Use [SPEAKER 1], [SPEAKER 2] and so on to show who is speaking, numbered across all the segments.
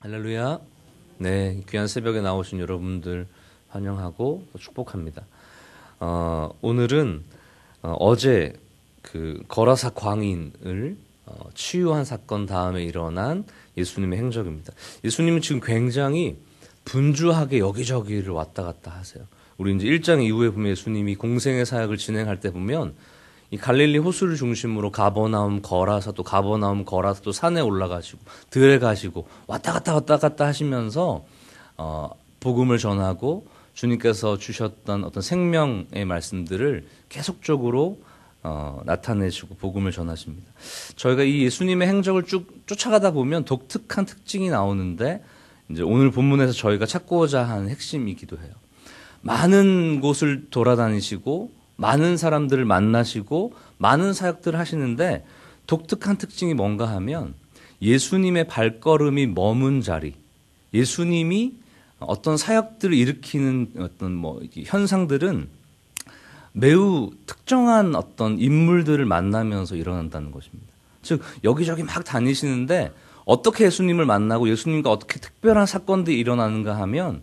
[SPEAKER 1] 할렐루야. 네, 귀한 새벽에 나오신 여러분들 환영하고 축복합니다. 오늘은 어제 그 거라사 광인을 치유한 사건 다음에 일어난 예수님의 행적입니다. 예수님은 지금 굉장히 분주하게 여기저기를 왔다 갔다 하세요. 우리 이제 1장 이후에 보면 예수님이 공생의 사역을 진행할 때 보면 이 갈릴리 호수를 중심으로 가버나움, 거라사, 또 가버나움, 거라사, 또 산에 올라가시고 들에 가시고 왔다 갔다 하시면서 복음을 전하고 주님께서 주셨던 어떤 생명의 말씀들을 계속적으로 나타내시고 복음을 전하십니다. 저희가 이 예수님의 행적을 쭉 쫓아가다 보면 독특한 특징이 나오는데 이제 오늘 본문에서 저희가 찾고자 하는 핵심이기도 해요. 많은 곳을 돌아다니시고 많은 사람들을 만나시고 많은 사역들을 하시는데 독특한 특징이 뭔가 하면 예수님의 발걸음이 머문 자리, 예수님이 어떤 사역들을 일으키는 어떤 현상들은 매우 특정한 어떤 인물들을 만나면서 일어난다는 것입니다. 즉 여기저기 막 다니시는데 어떻게 예수님을 만나고 예수님과 어떻게 특별한 사건들이 일어나는가 하면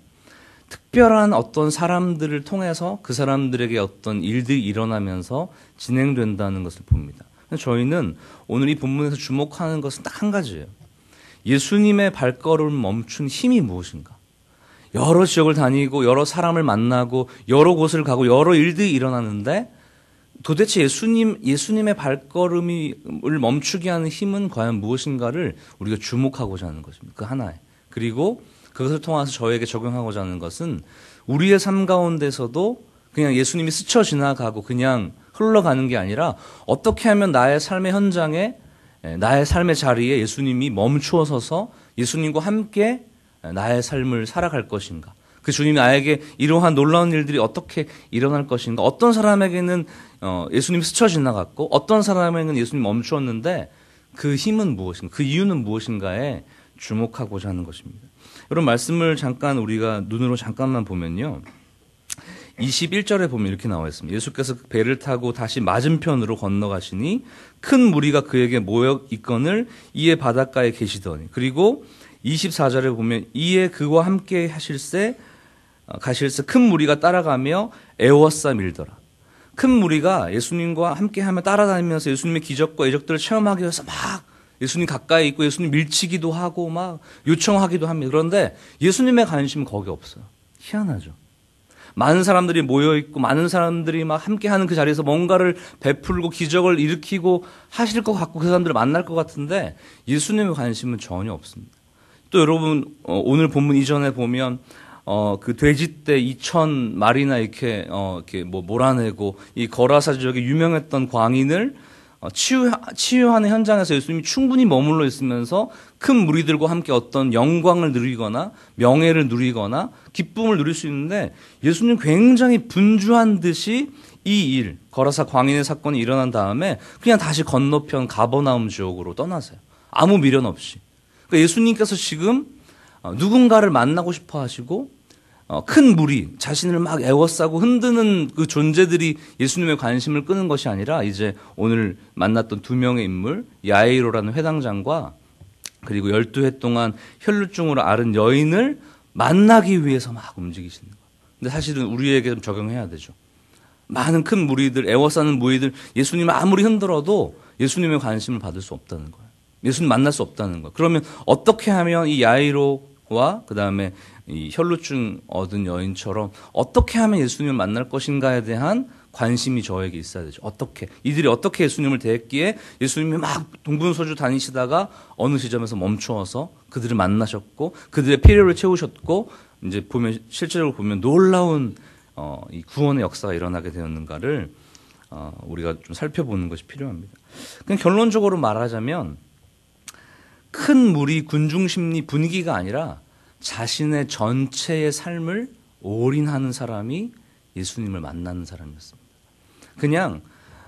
[SPEAKER 1] 특별한 어떤 사람들을 통해서 그 사람들에게 어떤 일들이 일어나면서 진행된다는 것을 봅니다. 저희는 오늘 이 본문에서 주목하는 것은 딱 한 가지예요. 예수님의 발걸음을 멈춘 힘이 무엇인가? 여러 지역을 다니고 여러 사람을 만나고 여러 곳을 가고 여러 일들이 일어나는데 도대체 예수님의 발걸음을 멈추게 하는 힘은 과연 무엇인가를 우리가 주목하고자 하는 것입니다. 그 하나에. 그리고 그것을 통해서 저에게 적용하고자 하는 것은 우리의 삶 가운데서도 그냥 예수님이 스쳐 지나가고 그냥 흘러가는 게 아니라 어떻게 하면 나의 삶의 현장에 나의 삶의 자리에 예수님이 멈추어 서서 예수님과 함께 나의 삶을 살아갈 것인가. 그 주님이 나에게 이러한 놀라운 일들이 어떻게 일어날 것인가. 어떤 사람에게는 예수님이 스쳐 지나갔고 어떤 사람에게는 예수님이 멈추었는데 그 힘은 무엇인가. 그 이유는 무엇인가에 주목하고자 하는 것입니다. 여러분 말씀을 잠깐 우리가 눈으로 잠깐만 보면요. 21절에 보면 이렇게 나와 있습니다. 예수께서 배를 타고 다시 맞은편으로 건너가시니 큰 무리가 그에게 모여 있거늘 이에 바닷가에 계시더니 그리고 24절에 보면 이에 그와 함께 가실새 큰 무리가 따라가며 애워싸 밀더라. 큰 무리가 예수님과 함께하며 따라다니면서 예수님의 기적과 이적들을 체험하기 위해서 막 예수님 가까이 있고 예수님 밀치기도 하고 막 요청하기도 합니다. 그런데 예수님의 관심은 거기 없어요. 희한하죠. 많은 사람들이 모여있고 많은 사람들이 막 함께하는 그 자리에서 뭔가를 베풀고 기적을 일으키고 하실 것 같고 그 사람들을 만날 것 같은데 예수님의 관심은 전혀 없습니다. 또 여러분 오늘 본문 이전에 보면 그 돼지떼 2,000마리나 이렇게 몰아내고 이 거라사 지역에 유명했던 광인을 치유하는 현장에서 예수님이 충분히 머물러 있으면서 큰 무리들과 함께 어떤 영광을 누리거나 명예를 누리거나 기쁨을 누릴 수 있는데 예수님 굉장히 분주한 듯이 이 일, 거라사 광인의 사건이 일어난 다음에 그냥 다시 건너편 가버나움 지역으로 떠나세요. 아무 미련 없이. 그러니까 예수님께서 지금 누군가를 만나고 싶어 하시고 큰 무리, 자신을 막 애워싸고 흔드는 그 존재들이 예수님의 관심을 끄는 것이 아니라 이제 오늘 만났던 두 명의 인물, 야이로라는 회당장과 그리고 12해 동안 혈루증으로 앓은 여인을 만나기 위해서 막 움직이시는 거예요. 근데 사실은 우리에게 좀 적용해야 되죠. 많은 큰 무리들, 애워싸는 무리들, 예수님을 아무리 흔들어도 예수님의 관심을 받을 수 없다는 거예요. 예수님 만날 수 없다는 거예요. 그러면 어떻게 하면 이 야이로와 그 다음에 이 혈루증 얻은 여인처럼 어떻게 하면 예수님을 만날 것인가에 대한 관심이 저에게 있어야 되죠. 이들이 어떻게 예수님을 대했기에 예수님이 막 동분서주 다니시다가 어느 지점에서 멈추어서 그들을 만나셨고 그들의 필요를 채우셨고 이제 실제로 보면 놀라운 이 구원의 역사가 일어나게 되었는가를 우리가 좀 살펴보는 것이 필요합니다. 그냥 결론적으로 말하자면 큰 무리 군중 심리 분위기가 아니라 자신의 전체의 삶을 올인하는 사람이 예수님을 만나는 사람이었습니다. 그냥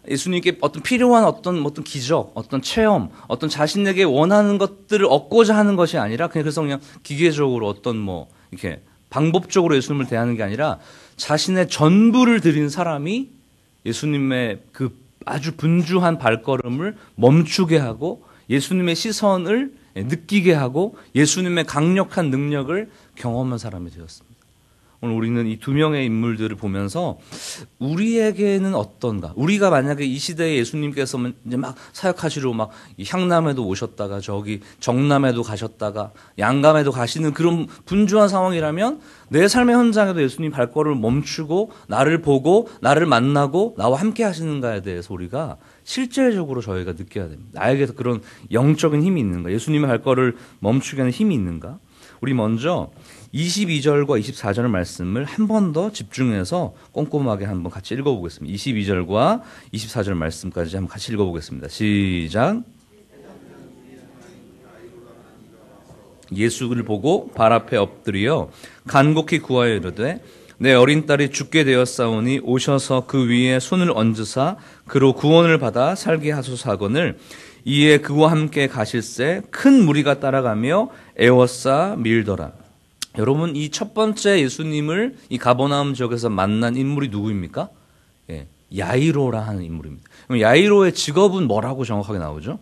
[SPEAKER 1] 예수님께 어떤 필요한 어떤 기적, 어떤 체험, 어떤 자신에게 원하는 것들을 얻고자 하는 것이 아니라 그래서 그냥 기계적으로 어떤 이렇게 방법적으로 예수님을 대하는 게 아니라 자신의 전부를 드린 사람이 예수님의 그 아주 분주한 발걸음을 멈추게 하고 예수님의 시선을 느끼게 하고 예수님의 강력한 능력을 경험한 사람이 되었습니다. 오늘 우리는 이 두 명의 인물들을 보면서 우리에게는 어떤가? 우리가 만약에 이 시대에 예수님께서 이제 막 사역하시러 막 향남에도 오셨다가 저기 정남에도 가셨다가 양감에도 가시는 그런 분주한 상황이라면 내 삶의 현장에도 예수님 발걸음을 멈추고 나를 보고 나를 만나고 나와 함께 하시는가에 대해서 우리가 실제적으로 저희가 느껴야 됩니다. 나에게서 그런 영적인 힘이 있는가? 예수님의 발걸음을 멈추게 하는 힘이 있는가? 우리 먼저 22절과 24절 말씀을 한 번 더 집중해서 꼼꼼하게 한번 같이 읽어보겠습니다. 22절과 24절 말씀까지 한번 같이 읽어보겠습니다. 시작. 예수를 보고 발 앞에 엎드려 간곡히 구하여 이르되 내 어린 딸이 죽게 되었사오니 오셔서 그 위에 손을 얹으사 그로 구원을 받아 살게 하소서 하거늘 이에 그와 함께 가실새 큰 무리가 따라가며 애워싸 밀더라. 여러분, 이 첫 번째 예수님을 이 가버나움 지역에서 만난 인물이 누구입니까? 예, 야이로라 하는 인물입니다. 그럼 야이로의 직업은 뭐라고 정확하게 나오죠?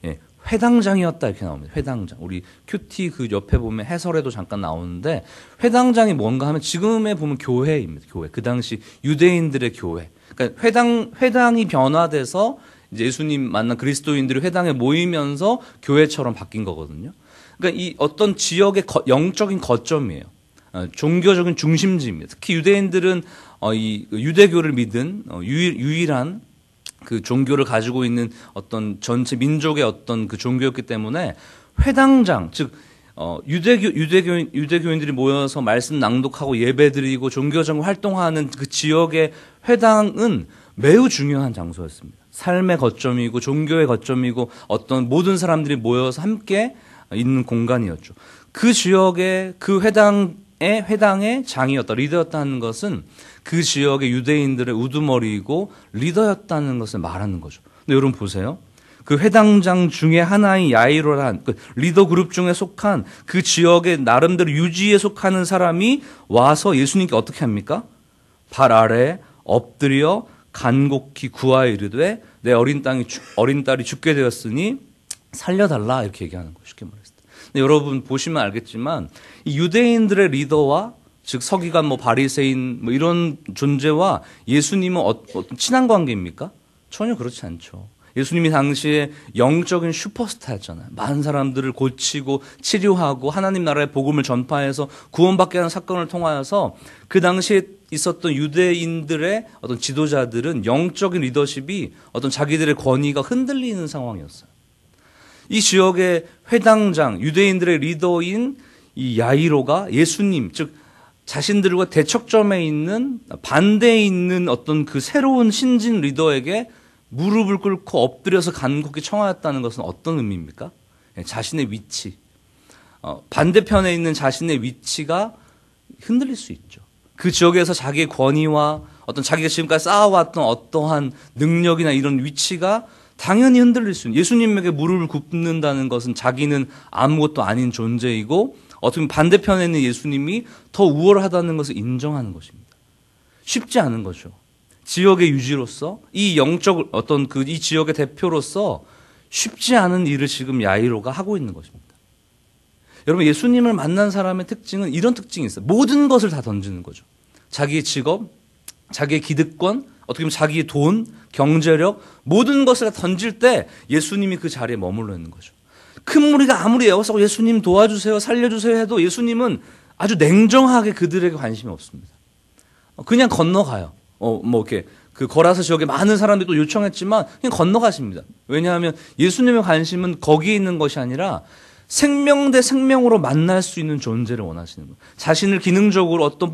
[SPEAKER 1] 예, 회당장이었다 이렇게 나옵니다. 회당장. 우리 큐티 그 옆에 보면 해설에도 잠깐 나오는데 회당장이 뭔가 하면 지금에 보면 교회입니다. 교회. 그 당시 유대인들의 교회. 그러니까 회당이 변화돼서 이제 예수님 만난 그리스도인들이 회당에 모이면서 교회처럼 바뀐 거거든요. 그러니까 이 어떤 지역의 영적인 거점이에요. 종교적인 중심지입니다. 특히 유대인들은 이 유대교를 믿은 유일한 그 종교를 가지고 있는 어떤 전체 민족의 어떤 그 종교였기 때문에 회당장, 즉 유대교인들이 모여서 말씀 낭독하고 예배드리고 종교적 활동하는 그 지역의 회당은 매우 중요한 장소였습니다. 삶의 거점이고 종교의 거점이고 어떤 모든 사람들이 모여서 함께 있는 공간이었죠. 그 지역의 그 회당의 장이었다, 리더였다는 것은 그 지역의 유대인들의 우두머리이고 리더였다는 것을 말하는 거죠. 근데 여러분 보세요. 그 회당장 중에 하나인 야이로란 그 리더 그룹 중에 속한 그 지역의 나름대로 유지에 속하는 사람이 와서 예수님께 어떻게 합니까? 발 아래에 엎드려 간곡히 구하여 이르되 내 어린 딸이 죽게 되었으니 살려달라 이렇게 얘기하는 거예요. 쉽게 말했을 때. 근데 여러분 보시면 알겠지만 이 유대인들의 리더와 즉 서기관 바리새인 이런 존재와 예수님은 어떤 친한 관계입니까? 전혀 그렇지 않죠. 예수님이 당시에 영적인 슈퍼스타였잖아요. 많은 사람들을 고치고 치료하고 하나님 나라의 복음을 전파해서 구원받게 하는 사건을 통하여서 그 당시에 있었던 유대인들의 어떤 지도자들은 영적인 리더십이 어떤 자기들의 권위가 흔들리는 상황이었어요. 이 지역의 회당장, 유대인들의 리더인 이 야이로가 예수님, 즉 자신들과 대척점에 있는 반대에 있는 어떤 그 새로운 신진 리더에게 무릎을 꿇고 엎드려서 간곡히 청하였다는 것은 어떤 의미입니까? 자신의 위치, 반대편에 있는 자신의 위치가 흔들릴 수 있죠. 그 지역에서 자기의 권위와 어떤 자기가 지금까지 쌓아왔던 어떠한 능력이나 이런 위치가 당연히 흔들릴 수 있는, 예수님에게 무릎을 굽는다는 것은 자기는 아무것도 아닌 존재이고 어떻게 보면 반대편에 있는 예수님이 더 우월하다는 것을 인정하는 것입니다. 쉽지 않은 거죠. 지역의 유지로서 이 영적 어떤 이 지역의 대표로서 쉽지 않은 일을 지금 야이로가 하고 있는 것입니다. 여러분, 예수님을 만난 사람의 특징은 이런 특징이 있어요. 모든 것을 다 던지는 거죠. 자기의 직업, 자기의 기득권, 어떻게 보면 자기의 돈, 경제력, 모든 것을 다 던질 때 예수님이 그 자리에 머물러 있는 거죠. 큰 무리가 아무리 애워싸고 예수님 도와주세요, 살려주세요 해도 예수님은 아주 냉정하게 그들에게 관심이 없습니다. 그냥 건너가요. 이렇게 그 거라사 지역에 많은 사람들이 또 요청했지만 그냥 건너가십니다. 왜냐하면 예수님의 관심은 거기에 있는 것이 아니라 생명 대 생명으로 만날 수 있는 존재를 원하시는 거예요. 자신을 기능적으로 어떤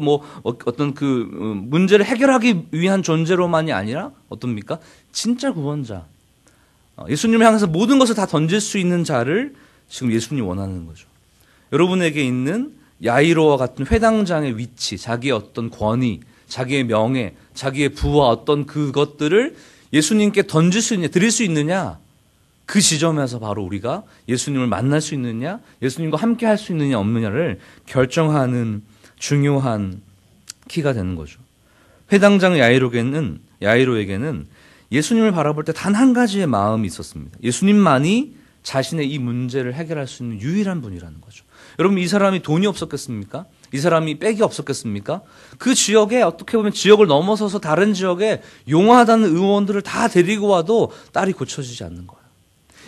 [SPEAKER 1] 문제를 해결하기 위한 존재로만이 아니라 어떻습니까? 진짜 구원자. 예수님을 향해서 모든 것을 다 던질 수 있는 자를 지금 예수님이 원하는 거죠. 여러분에게 있는 야이로와 같은 회당장의 위치, 자기의 어떤 권위, 자기의 명예, 자기의 부와 어떤 그것들을 예수님께 던질 수 있느냐, 드릴 수 있느냐, 그 지점에서 바로 우리가 예수님을 만날 수 있느냐, 예수님과 함께 할 수 있느냐 없느냐를 결정하는 중요한 키가 되는 거죠. 회당장 야이로에게는 예수님을 바라볼 때 단 한 가지의 마음이 있었습니다. 예수님만이 자신의 이 문제를 해결할 수 있는 유일한 분이라는 거죠. 여러분, 이 사람이 돈이 없었겠습니까? 이 사람이 빽이 없었겠습니까? 그 지역에 어떻게 보면 지역을 넘어서서 다른 지역에 용하다는 의원들을 다 데리고 와도 딸이 고쳐지지 않는 거예요.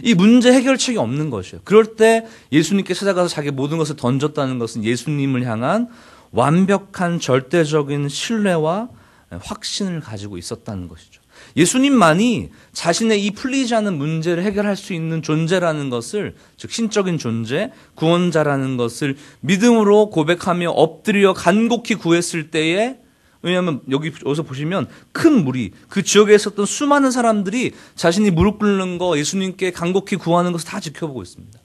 [SPEAKER 1] 이 문제 해결책이 없는 것이에요. 그럴 때 예수님께 찾아가서 자기 모든 것을 던졌다는 것은 예수님을 향한 완벽한 절대적인 신뢰와 확신을 가지고 있었다는 것이죠. 예수님만이 자신의 이 풀리지 않은 문제를 해결할 수 있는 존재라는 것을, 즉 신적인 존재, 구원자라는 것을 믿음으로 고백하며 엎드려 간곡히 구했을 때에, 왜냐하면 여기서 보시면 큰 무리, 그 지역에 있었던 수많은 사람들이 자신이 무릎 꿇는 거, 예수님께 간곡히 구하는 것을 다 지켜보고 있습니다.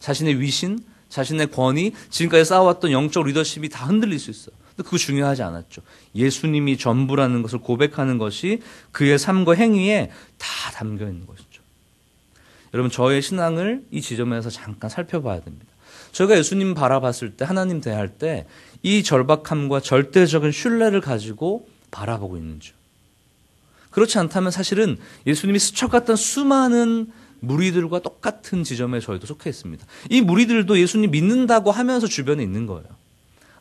[SPEAKER 1] 자신의 위신, 자신의 권위, 지금까지 쌓아왔던 영적 리더십이 다 흔들릴 수 있어요. 근데 그거 중요하지 않았죠. 예수님이 전부라는 것을 고백하는 것이 그의 삶과 행위에 다 담겨 있는 것이죠. 여러분, 저의 신앙을 이 지점에서 잠깐 살펴봐야 됩니다. 저희가 예수님 바라봤을 때, 하나님 대할 때 이 절박함과 절대적인 신뢰를 가지고 바라보고 있는지. 그렇지 않다면 사실은 예수님이 스쳐갔던 수많은 무리들과 똑같은 지점에 저희도 속해 있습니다. 이 무리들도 예수님 믿는다고 하면서 주변에 있는 거예요.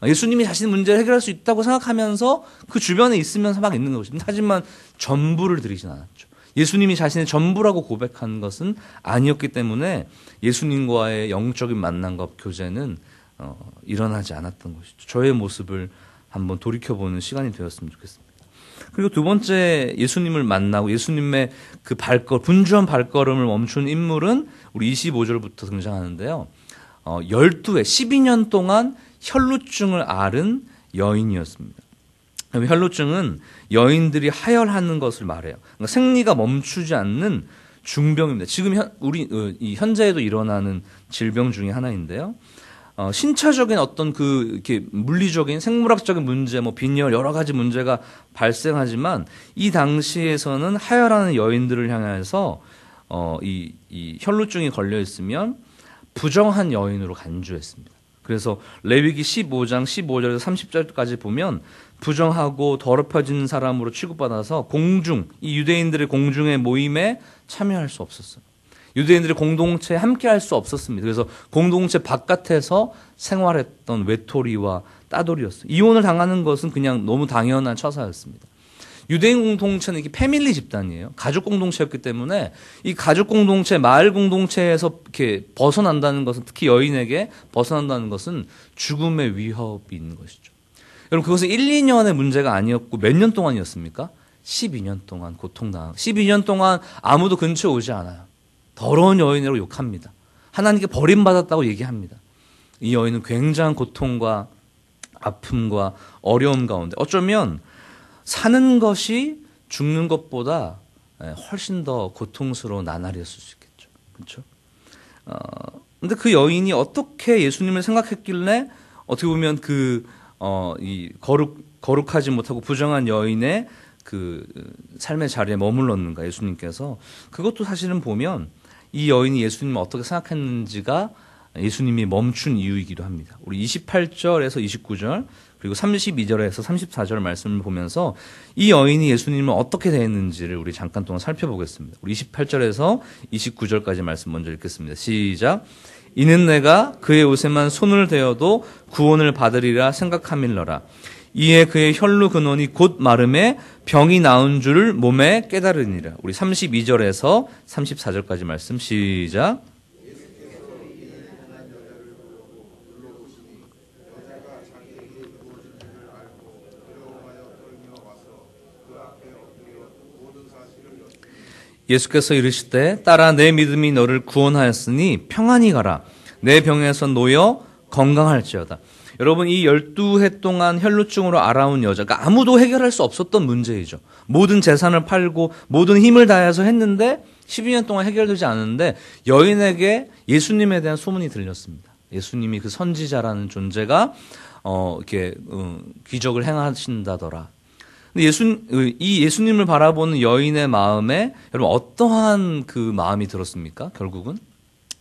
[SPEAKER 1] 예수님이 자신의 문제를 해결할 수 있다고 생각하면서 그 주변에 있으면서 막 있는 것입니다. 하지만 전부를 드리진 않았죠. 예수님이 자신의 전부라고 고백한 것은 아니었기 때문에 예수님과의 영적인 만남과 교제는 일어나지 않았던 것이죠. 저의 모습을 한번 돌이켜보는 시간이 되었으면 좋겠습니다. 그리고 두 번째, 예수님을 만나고 예수님의 그 분주한 발걸음을 멈춘 인물은 우리 25절부터 등장하는데요. 12년 동안 혈루증을 앓은 여인이었습니다. 혈루증은 여인들이 하혈하는 것을 말해요. 그러니까 생리가 멈추지 않는 중병입니다. 지금 현재에도 일어나는 질병 중에 하나인데요. 신체적인 어떤 이렇게 물리적인 생물학적인 문제, 빈혈, 여러 가지 문제가 발생하지만 이 당시에서는 하혈하는 여인들을 향해서 이 혈루증이 걸려 있으면 부정한 여인으로 간주했습니다. 그래서 레위기 15장 15절에서 30절까지 보면 부정하고 더럽혀진 사람으로 취급받아서 이 유대인들의 공중의 모임에 참여할 수 없었어요. 유대인들의 공동체에 함께할 수 없었습니다. 그래서 공동체 바깥에서 생활했던 외톨이와 따돌이였어요. 이혼을 당하는 것은 그냥 너무 당연한 처사였습니다. 유대인 공동체는 이게 패밀리 집단이에요. 가족 공동체였기 때문에 이 가족 공동체, 마을 공동체에서 이렇게 벗어난다는 것은, 특히 여인에게 벗어난다는 것은 죽음의 위협이 있는 것이죠. 여러분, 그것은 1, 2년의 문제가 아니었고 몇 년 동안이었습니까? 12년 동안 고통당하고 12년 동안 아무도 근처에 오지 않아요. 더러운 여인이라고 욕합니다. 하나님께 버림받았다고 얘기합니다. 이 여인은 굉장한 고통과 아픔과 어려움 가운데 어쩌면 사는 것이 죽는 것보다 훨씬 더 고통스러운 나날이었을 수 있겠죠. 그렇죠? 근데 그 여인이 어떻게 예수님을 생각했길래 어떻게 보면 이 거룩하지 못하고 부정한 여인의 그 삶의 자리에 머물렀는가, 예수님께서. 그것도 사실은 보면 이 여인이 예수님을 어떻게 생각했는지가 예수님이 멈춘 이유이기도 합니다. 우리 28절에서 29절 그리고 32절에서 34절 말씀을 보면서 이 여인이 예수님을 어떻게 대했는지를 우리 잠깐 동안 살펴보겠습니다. 우리 28절에서 29절까지 말씀 먼저 읽겠습니다. 시작. 이는 내가 그의 옷에만 손을 대어도 구원을 받으리라 생각함일러라. 이에 그의 혈루 근원이 곧 마름에 병이 나은 줄을 몸에 깨달으니라. 우리 32절에서 34절까지 말씀 시작. 예수께서 이르시되 딸아 내 믿음이 너를 구원하였으니 평안히 가라. 내 병에서 놓여 건강할지어다. 여러분, 이 12해 동안 혈루증으로 앓아온 여자가 아무도 해결할 수 없었던 문제이죠. 모든 재산을 팔고 모든 힘을 다해서 했는데 12년 동안 해결되지 않았는데 여인에게 예수님에 대한 소문이 들렸습니다. 예수님이 그 선지자라는 존재가 이렇게 기적을 행하신다더라. 근데 이 예수님을 바라보는 여인의 마음에 여러분 어떠한 그 마음이 들었습니까? 결국은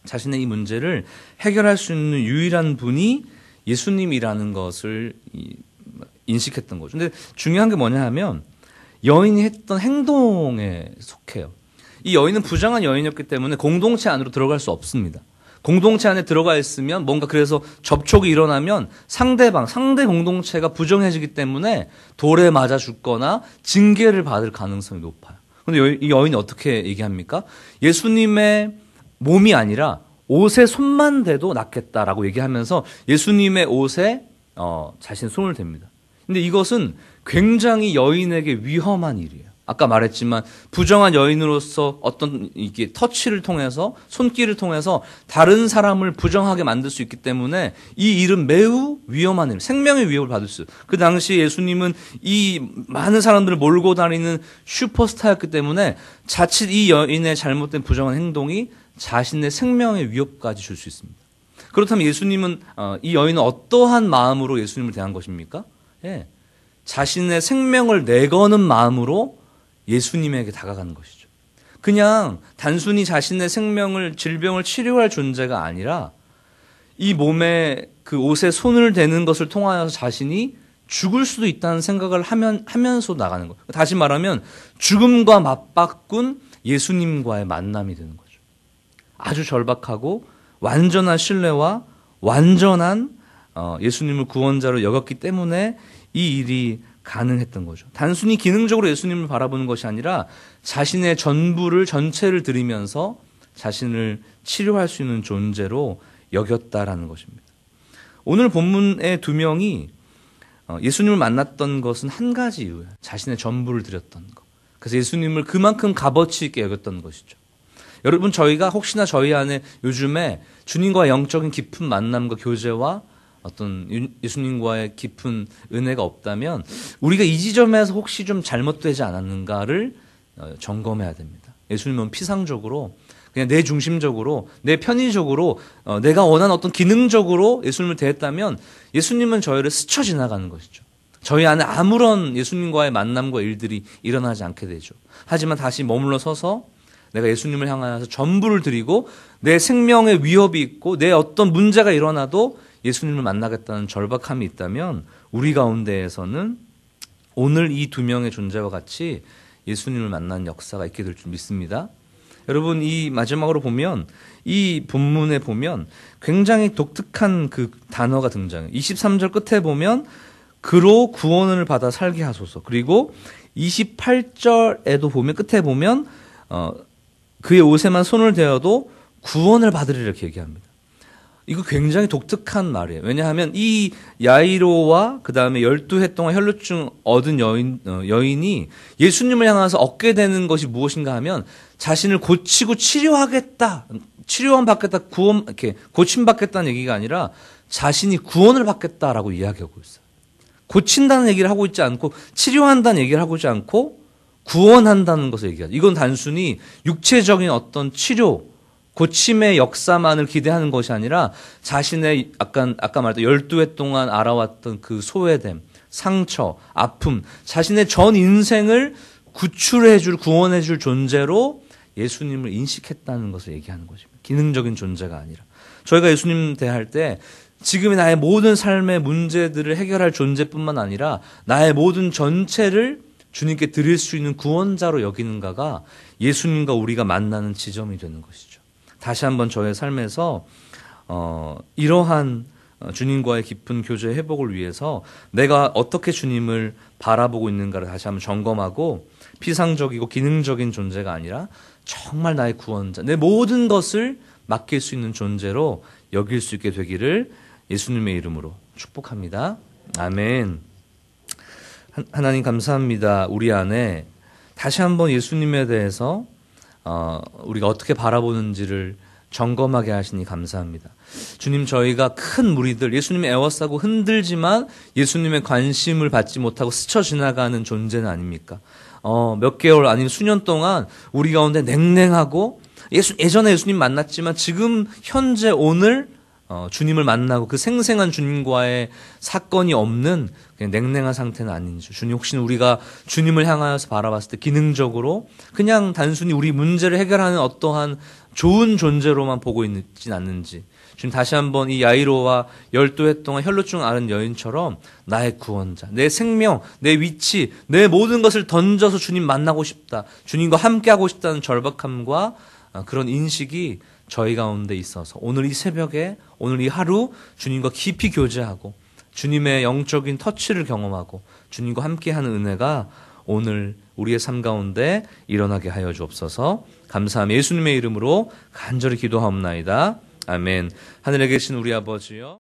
[SPEAKER 1] 자신의 이 문제를 해결할 수 있는 유일한 분이 예수님이라는 것을 인식했던 거죠. 근데 중요한 게 뭐냐 하면 여인이 했던 행동에 속해요. 이 여인은 부정한 여인이었기 때문에 공동체 안으로 들어갈 수 없습니다. 공동체 안에 들어가 있으면 뭔가 그래서 접촉이 일어나면 상대 공동체가 부정해지기 때문에 돌에 맞아 죽거나 징계를 받을 가능성이 높아요. 그런데 이 여인이 어떻게 얘기합니까? 예수님의 몸이 아니라 옷에 손만 대도 낫겠다라고 얘기하면서 예수님의 옷에 자신의 손을 댑니다. 근데 이것은 굉장히 여인에게 위험한 일이에요. 아까 말했지만 부정한 여인으로서 어떤 이게 터치를 통해서 손길을 통해서 다른 사람을 부정하게 만들 수 있기 때문에 이 일은 매우 위험한 일, 생명의 위협을 받을 수. 그 당시 예수님은 이 많은 사람들을 몰고 다니는 슈퍼스타였기 때문에 자칫 이 여인의 잘못된 부정한 행동이 자신의 생명의 위협까지 줄 수 있습니다. 그렇다면 예수님은 이 여인은 어떠한 마음으로 예수님을 대한 것입니까? 예, 자신의 생명을 내거는 마음으로 예수님에게 다가가는 것이죠. 그냥 단순히 자신의 생명을, 질병을 치료할 존재가 아니라 이 몸에 그 옷에 손을 대는 것을 통하여서 자신이 죽을 수도 있다는 생각을 하면서 나가는 거예요. 다시 말하면 죽음과 맞바꾼 예수님과의 만남이 되는 거죠. 아주 절박하고 완전한 신뢰와 완전한 예수님을 구원자로 여겼기 때문에 이 일이 가능했던 거죠. 단순히 기능적으로 예수님을 바라보는 것이 아니라 자신의 전체를 드리면서 자신을 치료할 수 있는 존재로 여겼다라는 것입니다. 오늘 본문의 두 명이 예수님을 만났던 것은 한 가지 이유예요. 자신의 전부를 드렸던 것. 그래서 예수님을 그만큼 값어치 있게 여겼던 것이죠. 여러분, 저희가 혹시나 저희 안에 요즘에 주님과 영적인 깊은 만남과 교제와 어떤 예수님과의 깊은 은혜가 없다면 우리가 이 지점에서 혹시 좀 잘못되지 않았는가를 점검해야 됩니다. 예수님은 피상적으로 그냥 내 중심적으로 내 편의적으로 내가 원하는 어떤 기능적으로 예수님을 대했다면 예수님은 저희를 스쳐 지나가는 것이죠. 저희 안에 아무런 예수님과의 만남과 일들이 일어나지 않게 되죠. 하지만 다시 머물러 서서 내가 예수님을 향하여서 전부를 드리고 내 생명에 위협이 있고 내 어떤 문제가 일어나도 예수님을 만나겠다는 절박함이 있다면 우리 가운데에서는 오늘 이 두 명의 존재와 같이 예수님을 만나는 역사가 있게 될 줄 믿습니다. 여러분, 이 마지막으로 보면 이 본문에 보면 굉장히 독특한 그 단어가 등장해요. 23절 끝에 보면 그로 구원을 받아 살게 하소서. 그리고 28절에도 보면 끝에 보면 그의 옷에만 손을 대어도 구원을 받으리라 이렇게 얘기합니다. 이거 굉장히 독특한 말이에요. 왜냐하면 이 야이로와 그 다음에 12해 동안 혈루증 얻은 여인이 예수님을 향해서 얻게 되는 것이 무엇인가 하면 자신을 고치고 치료하겠다, 치료원 받겠다, 고침받겠다는 얘기가 아니라 자신이 구원을 받겠다라고 이야기하고 있어요. 고친다는 얘기를 하고 있지 않고 치료한다는 얘기를 하고 있지 않고 구원한다는 것을 얘기하죠. 이건 단순히 육체적인 어떤 치료, 고침의 역사만을 기대하는 것이 아니라 자신의 아까 말했던 12해 동안 알아왔던 그 소외됨, 상처, 아픔, 자신의 전 인생을 구출해줄, 구원해줄 존재로 예수님을 인식했다는 것을 얘기하는 것입니다. 기능적인 존재가 아니라. 저희가 예수님 대할 때 지금의 나의 모든 삶의 문제들을 해결할 존재뿐만 아니라 나의 모든 전체를 주님께 드릴 수 있는 구원자로 여기는가가 예수님과 우리가 만나는 지점이 되는 것이죠. 다시 한번 저의 삶에서 이러한 주님과의 깊은 교제 회복을 위해서 내가 어떻게 주님을 바라보고 있는가를 다시 한번 점검하고 피상적이고 기능적인 존재가 아니라 정말 나의 구원자, 내 모든 것을 맡길 수 있는 존재로 여길 수 있게 되기를 예수님의 이름으로 축복합니다. 아멘. 하나님 감사합니다. 우리 안에 다시 한번 예수님에 대해서 우리가 어떻게 바라보는지를 점검하게 하시니 감사합니다. 주님, 저희가 큰 무리들, 예수님이 애워싸고 흔들지만 예수님의 관심을 받지 못하고 스쳐 지나가는 존재는 아닙니까? 몇 개월 아니면 수년 동안 우리 가운데 냉랭하고 예전에 예수님 만났지만 지금 현재 오늘 주님을 만나고 그 생생한 주님과의 사건이 없는 그냥 냉랭한 상태는 아닌지. 주님, 혹시나 우리가 주님을 향하여서 바라봤을 때 기능적으로 그냥 단순히 우리 문제를 해결하는 어떠한 좋은 존재로만 보고 있진 않는지. 주님 다시 한번 이 야이로와 12해 동안 혈루증 앓은 여인처럼 나의 구원자, 내 생명, 내 위치, 내 모든 것을 던져서 주님 만나고 싶다. 주님과 함께하고 싶다는 절박함과 그런 인식이 저희 가운데 있어서 오늘 이 새벽에 오늘 이 하루 주님과 깊이 교제하고 주님의 영적인 터치를 경험하고 주님과 함께하는 은혜가 오늘 우리의 삶 가운데 일어나게 하여 주옵소서. 감사함 예수님의 이름으로 간절히 기도하옵나이다. 아멘. 하늘에 계신 우리 아버지여